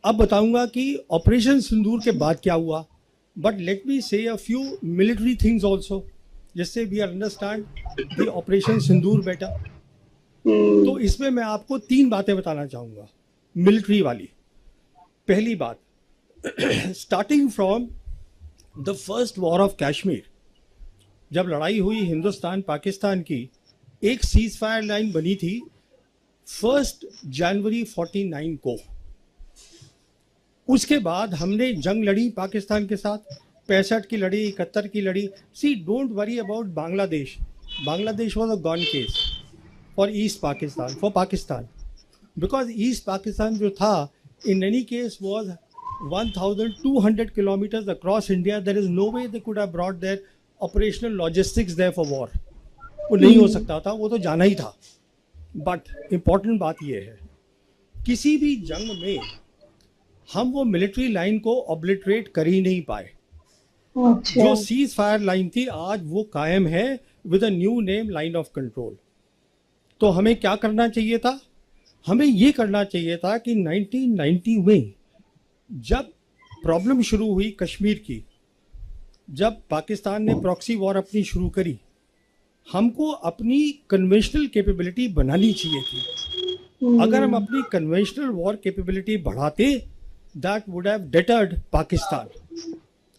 अब बताऊंगा कि ऑपरेशन सिंदूर के बाद क्या हुआ, but let me say a few military things also, जिससे we understand the operation Sindoor better. तो इसमें मैं आपको 3 बातें बताना चाहूँगा मिलिट्री वाली। पहली बात, starting from the first war of Kashmir, जब लड़ाई हुई हिंदुस्तान पाकिस्तान की, एक सीज फायर लाइन बनी थी 1 जनवरी 49 को। उसके बाद हमने जंग लड़ी पाकिस्तान के साथ, 65 की लड़ी, 71 की लड़ी। See don't worry about Bangladesh, Bangladesh was a gone case for East Pakistan, for Pakistan, because East Pakistan जो था in any case was 1200 kilometres across India. There is no way they could have brought their operational logistics there for war. वो नहीं हो सकता था, वो तो जाना ही था। बट इम्पॉर्टेंट बात यह है, किसी भी जंग में हम वो मिलिट्री लाइन को ऑब्लिटरेट कर ही नहीं पाए। अच्छा। जो सीज फायर लाइन थी आज वो कायम है with a new name, line of control. तो हमें क्या करना चाहिए था? हमें ये करना चाहिए था कि 1990 में जब प्रॉब्लम शुरू हुई कश्मीर की, जब पाकिस्तान ने प्रॉक्सी वॉर अपनी शुरू करी, हमको अपनी कन्वेंशनल कैपेबिलिटी बनानी चाहिए थी। अगर हम अपनी कन्वेंशनल वॉर कैपेबिलिटी बढ़ाते, that would have deterred Pakistan.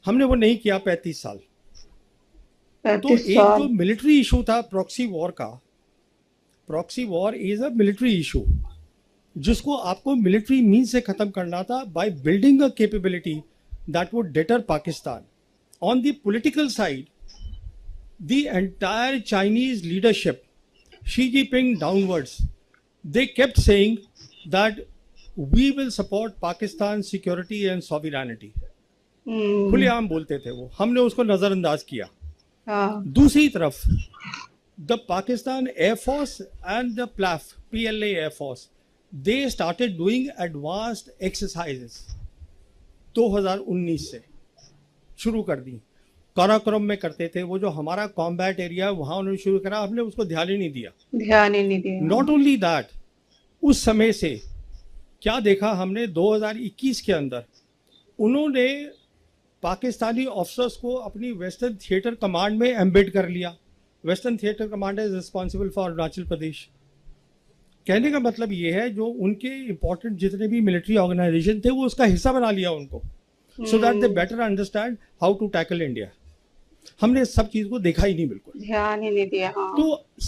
हमने वो नहीं किया 35 साल। तो 35 एक साल। जो मिलिट्री इशू था प्रॉक्सी वॉर का, proxy war is a military issue, जिसको आपको मिलिट्री मीन से खत्म करना था by building a capability that would deter Pakistan. On the political side, the entire Chinese leadership, Xi Jinping downwards, they kept saying that we will support Pakistan's security and sovereignty. खुलेआम बोलते थे वो, हमने उसको नज़रअंदाज किया। हाँ। दूसरी तरफ the Pakistan air force and the PLAAF PLA air force, they started doing advanced exercises 2019 से शुरू कर दी। काराकोरम में करते थे, वो जो हमारा कॉम्बैट एरिया वहाँ उन्होंने शुरू करा, हमने उसको ध्यान ही नहीं दिया। ध्यान ही नहीं दिया। नॉट ओनली दैट, उस समय से क्या देखा हमने 2021 के अंदर, उन्होंने पाकिस्तानी ऑफिसर्स को अपनी वेस्टर्न थिएटर कमांड में एम्बेड कर लिया। Western theatre command is responsible for Arunachal Pradesh. कहने का मतलब ये है, जो उनके इंपॉर्टेंट जितने भी मिलिट्री ऑर्गेनाइजेशन थे वो उसका हिस्सा बना लिया उनको, so that they better understand how to tackle India. हमने सब चीज़ को देखा ही नहीं, बिल्कुल ध्यान ही नहीं दिया। हाँ। तो